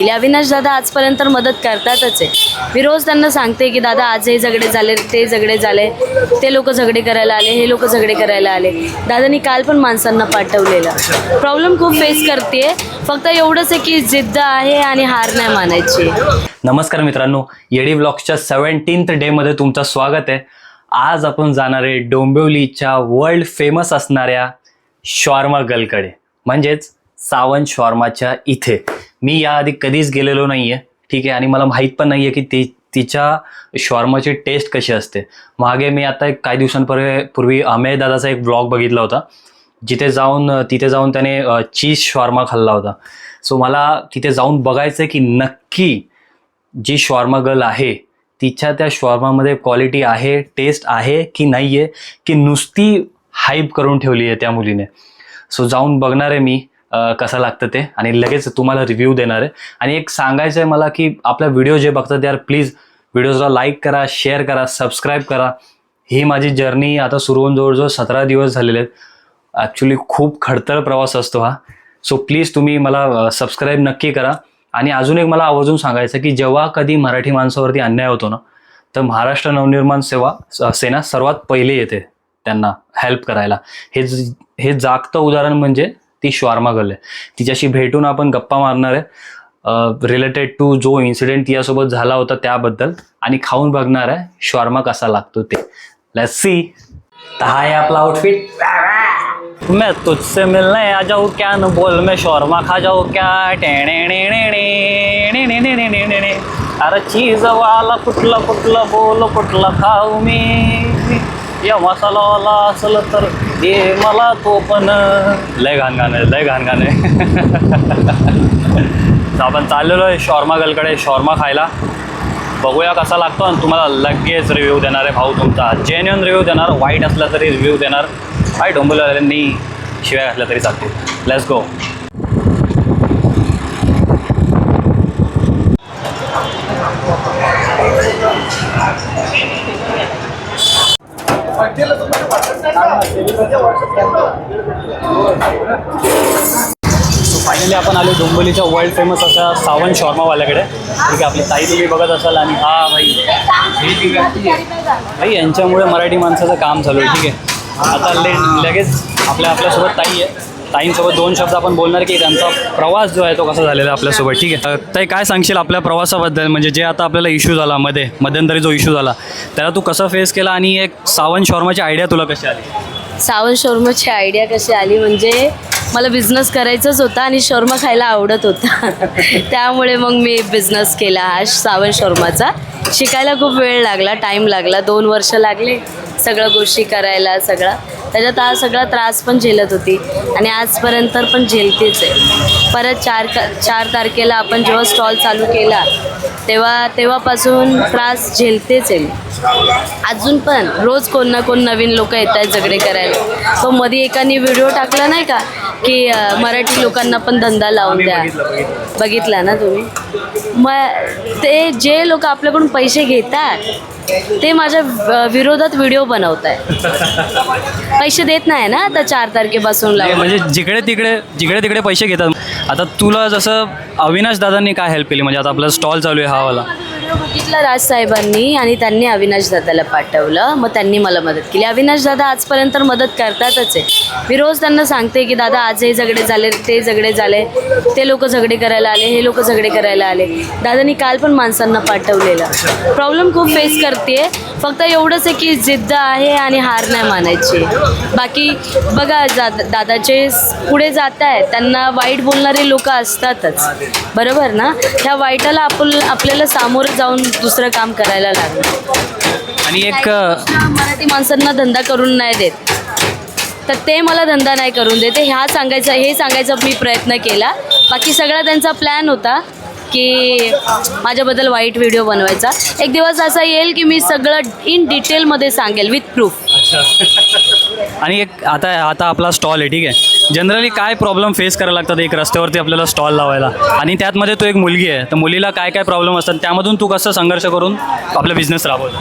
अविनाश दादा आजपर्यंत मदत करतातच आहे. मी रोज त्यांना सांगते की दादा आज हे झगडे झाले, ते झगडे झाले, ते लोक झगडे करायला आले, हे लोक झगडे करायला आले. दादानी काल पण माणसांना पाठवलेलं. प्रॉब्लेम खूप फेस करते, फक्त एवढंच आहे की जिद्द आहे आणि हार नाही मानायची. नमस्कार मित्रांनो, येडी व्लॉग्सच्या 17th डेमध्ये तुमचं स्वागत आहे. आज आपण जाणार आहे डोंबिवलीच्या वर्ल्ड फेमस असणाऱ्या शॉर्मा गर्लकडे, म्हणजेच सावंत शॉर्माच्या इथे. मी याआधी कधीच गेलेलो नाही आहे, ठीक आहे, आणि मला माहीत पण नाही आहे की तिच्या शॉर्माची टेस्ट कशी असते. मागे मी आता काही दिवसांपूर्वी अमेय दादाचा एक व्लॉग बघितला होता, तिथे जाऊन त्याने चीज शॉर्मा खाल्ला होता. सो मला तिथे जाऊन बघायचं आहे की नक्की जी शॉर्मा गर्ल आहे तिच्या त्या शॉर्मामध्ये क्वालिटी आहे, टेस्ट आहे की नाही आहे, की नुसती हाईप करून ठेवली आहे त्या मुलीने. सो जाऊन बघणार आहे मी कसं लागतं ते, आणि लगेच तुम्हाला रिव्ह्यू देणार आहे. आणि एक सांगायचं आहे मला की आपला व्हिडिओ जे बघतात यार, प्लीज व्हिडिओजला लाईक करा, शेअर करा, सबस्क्राईब करा. ही माझी जर्नी आता सुरू होऊन जवळजवळ 17 दिवस झालेले आहेत. ॲक्च्युली खूप खडतर प्रवास असतो हा. सो प्लीज तुम्ही मला सबस्क्राईब नक्की करा. आणि अजून एक मला आवर्जून सांगायचं की जेव्हा कधी मराठी माणसावरती अन्याय होतो ना, तर महाराष्ट्र नवनिर्माण सेना सर्वात पहिले येते त्यांना हेल्प करायला. हे जागतं उदाहरण म्हणजे ती शॉर्मा गर्ल आहे. तिच्याशी भेटून आपण गप्पा मारणार आहे रिलेटेड टू जो इन्सिडेंट तिच्यासोबत झाला होता त्याबद्दल, आणि खाऊन बघणार आहे शॉर्मा कसा लागतो ते. Let's see. तर हा आहे आपला आउटफिट. मैं तुझसे मिलने आ जाऊँ क्या, न बोल मैं शॉर्मा खा जाऊँ क्या. अरे चीज वाला कुठलं बोल कुठलं खाऊ मी, या मसालावाला असलं तर ये मला तो पण. लय घाण गाणं. तर आपण चाललेलो आहे शॉर्मा गर्लकडे शॉर्मा खायला. बघूया कसा लागतो, आणि तुम्हाला लगेच रिव्ह्यू देणार आहे. भाऊ तुमचा जेन्युइन रिव्ह्यू देणार, वाईट असला तरी रिव्ह्यू देणार. काय डोंबिवलीवाल्यांनी शिवाय घातल्या तरी चालते. Let's go. फायनली आपण आलो डोंबिवलीच्या वर्ल्ड फेमस अशा सावंत शॉर्मावाल्याकडे. ठीक आहे, आपली ताई तुम्ही बघत असाल, आणि हा भाई यांच्यामुळे मराठी माणसाचं काम चालू आहे. ठीक आहे, आता लगेच आपल्यासोबत ताई आहे. ताईंसोबत 2 शब्द आपण बोलणार की त्यांचा प्रवास जो आहे तो कसा झालेला आपल्यासोबत. ठीक आहे ताई, काय सांगशील आपल्या प्रवासाबद्दल, म्हणजे जे आता आपल्याला इश्यू झाला मध्यंतरी जो इश्यू झाला त्याला तू कसं फेस केला, आणि एक सावंत शॉर्माची आयडिया तुला कशी आली? सावंत शॉर्माची आयडिया कशी आली म्हणजे मला बिझनेस करायचाच होता आणि शॉर्मा खायला आवडत होता. त्यामुळे मग मी बिझनेस केला हा सावंत शॉर्माचा. शिकायला खूप वेळ लागला, टाईम लागला, 2 वर्ष लागले सगळ्या गोष्टी करायला. त्याच्यात हा सगळा त्रास पण झेलत होती, आणि आजपर्यंत पण झेलतेच आहे. परत 4 तारखेला आपण जेव्हा स्टॉल चालू केला तेव्हापासून त्रास झेलतेच आहे. अजून पण रोज कोण ना कोण नवीन लोक येत आहेत झगडे करायला. तो मध्ये एकाने व्हिडिओ टाकला नाही का की मराठी लोकांना पण धंदा लावून द्या, बघितला ना तुम्ही. मग ते जे लोक आपल्याकडून पैसे घेतात ते माझ्या विरोधात व्हिडिओ बनवत आहे. पैसे देत नाही ना आता 4 तारखेपासून लावून. म्हणजे जिकडे तिकडे पैसे घेतात. आता तुला जसं अविनाश दादांनी काय हेल्प केली, म्हणजे आता आपला स्टॉल चालू आहे हा वाला. व्हिडिओ बघितला राजसाहेबांनी आणि त्यांनी अविनाश दादाला पाठवलं, मग त्यांनी मला मदत केली. अविनाश दादा आजपर्यंत मदत करतातच आहे. मी रोज त्यांना सांगते की दादा आज हे झगडे झाले, ते झगडे झाले, ते लोक झगडे करायला आले, हे लोक झगडे करायला आले. दादानी काल पण माणसांना पाठवलेलं. प्रॉब्लेम खूप फेस करते, फक्त एवढंच आहे की जिद्द आहे आणि हार नाही मानायची. बाकी बघा दादाचे पुढे जात आहे, त्यांना वाईट बोलणारे लोक असतातच, बरोबर ना. त्या वाईटाला आपल्याला सामोरं जाऊन दुसरं काम करायला लागलं. आणि एक मराठी माणसांना धंदा करून नाही देत, तर ते मला धंदा नाही करून देते हे सांगायचा मी प्रयत्न केला. बाकी सगळा त्यांचा प्लॅन होता की माझ्याबद्दल वाईट व्हिडिओ बनवायचा. एक दिवस असा येईल की मी सगळं इन डिटेलमध्ये सांगेल विथ प्रूफ. आणि एक आता आपला स्टॉल आहे, ठीक आहे. जनरली काय प्रॉब्लेम फेस करायला लागतात एक रस्त्यावरती आपल्याला स्टॉल लावायला, आणि त्यातमध्ये तो एक मुलगी आहे, तर मुलीला काय प्रॉब्लेम असतात, त्यामधून तू कसं संघर्ष करून आपला बिझनेस राबवतो?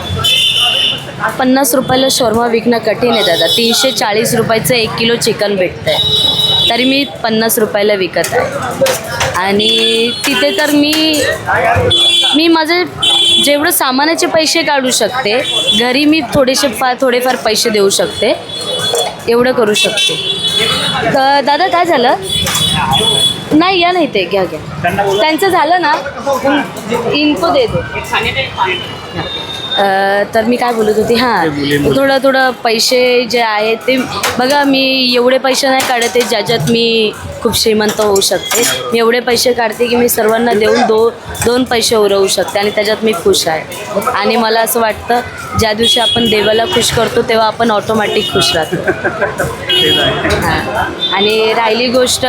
50 रुपयाला शॉर्मा विकणं कठीण आहे दादा. 340 रुपयाचं 1 किलो चिकन भेटतं आहे, तरी मी 50 रुपयाला विकत आहे. आणि तिथे तर मी माझे जेवढं सामानाचे पैसे काढू शकते, घरी मी थोडेफार पैसे देऊ शकते, एवढं करू शकते. तर दादा काय झालं? नाही या नाही ते घ्या त्यांचं झालं ना, इन्फो दे दो. तर मी काय बोलत होती, हां थोडं पैसे जे आहेत ते बघा, मी एवढे पैसे नाही काढत आहे ज्याच्यात मी खूप श्रीमंत होऊ शकते. मी एवढे पैसे काढते की मी सर्वांना देऊन दोन पैसे उरवू शकते आणि त्याच्यात मी खुश आहे. आणि मला असं वाटतं ज्या दिवशी आपण देवाला खुश करतो तेव्हा आपण ऑटोमॅटिक खुश राहतो. हां. आणि राहिली गोष्ट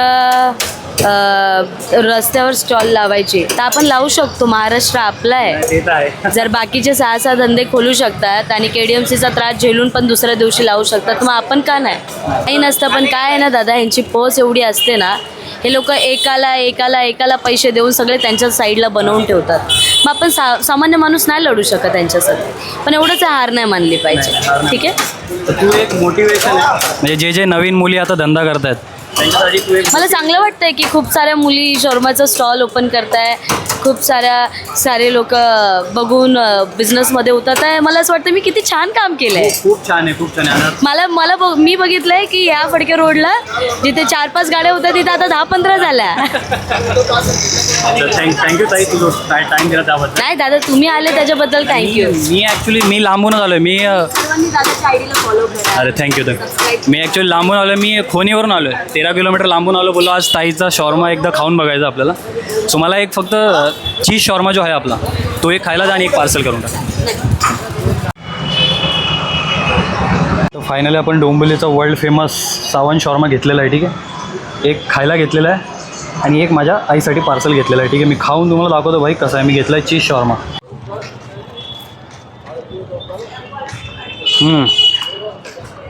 रस्त्यावर स्टॉल लावायची, तर आपण लावू शकतो. महाराष्ट्र आपला आहे. जर बाकीचे 6 धंदे खोलू शकतात आणि KDMCचा त्रास झेलून पण दुसऱ्या दिवशी लावू शकतात, मग आपण का नाही? काही नसतं. पण काय आहे ना दादा, ह्यांची पोच एवढी असते ना, हे लोक एकाला पैसे देऊन सगळे त्यांच्या साईडला बनवून ठेवतात. मग आपण सामान्य माणूस नाही लढू शकत त्यांच्यासाठी. पण एवढंच हार नाही मानली पाहिजे. ठीक आहे. तर तू एक मोटिवेशन आहे, म्हणजे जे नवीन मुली आता धंदा करतायत त्यांच्यासाठी तू एक. मला चांगलं वाटतंय की खूप साऱ्या मुली शॉर्माचं स्टॉल ओपन करताय, खूप सारे लोक बघून बिझनेसमध्ये उतरत आहे. मला असं वाटतं मी किती छान काम केलं आहे. खूप छान आहे. मी बघितलंय की या फडके रोडला जिथे 4-5 गाड्या होत्या तिथे आता 10-15 झाल्या. थँक्यू ताई, तुझं टाइम दिला त्याबद्दल. नाही दादा, तुम्ही आले त्याच्याबद्दल थँक्यू. मी लांबूनच आलोय. अरे थँक्यू. मी ॲक्च्युली लांबून आलो. मी खोनीवरून आलो आहे, 13 किलोमीटर लांबून आलो. बोललो आज ताईचा शॉर्मा एकदा खाऊन बघायचा आपल्याला. सो मला एक फक्त चीज शॉर्मा जो आहे आपला, तो एक खायला जा आणि एक पार्सल करून टाक. तर फायनली आपण डोंबिवलीचा वर्ल्ड फेमस सावंत शॉर्मा घेतलेला आहे. ठीक आहे, एक खायला घेतलेला आहे आणि एक माझ्या आईसाठी पार्सल घेतलेलं आहे. ठीक आहे, मी खाऊन तुम्हाला दाखवतो भाई कसं आहे. मी घेतला आहे चीज शॉर्मा.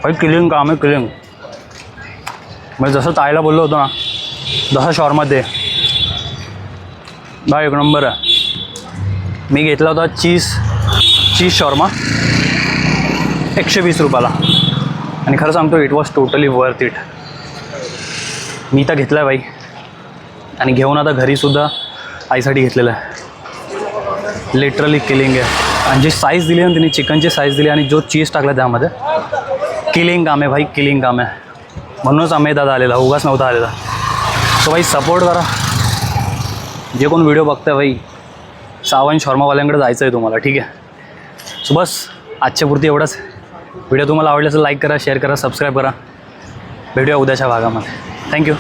भाई किलिंग काम आहे, किलिंग. म्हणजे जसं ताईला बोललो होतो ना, जसं शॉर्मा दे भाई, एक नंबर आहे. मी घेतला होता चीज शॉर्मा 120 रुपयाला आणि खरं सांगतो it was totally worth it. मी तर घेतला आहे बाई आणि घेऊन आता घरीसुद्धा आईसाठी घेतलेलं आहे. लिटरली किलिंग आहे. आणि जी साईज दिली ना तिने, चिकनची साईज दिली आणि जो चीज टाकला त्यामध्ये, किलिंग काम आहे भाई, किलिंग काम आहे. म्हणूनच आम्ही दादा आलेला, उगाच नव्हता आलेला. सो भाई सपोर्ट करा. जे कोण व्हिडिओ बघताय भाई, सावंत शॉर्मावाल्यांकडे जायचं आहे तुम्हाला. ठीक आहे. सो बस आजच्यापुरती एवढंच. व्हिडिओ तुम्हाला आवडला तर लाईक करा, शेअर करा, सबस्क्राईब करा. भेटूया उद्याच्या भागामध्ये. थँक्यू.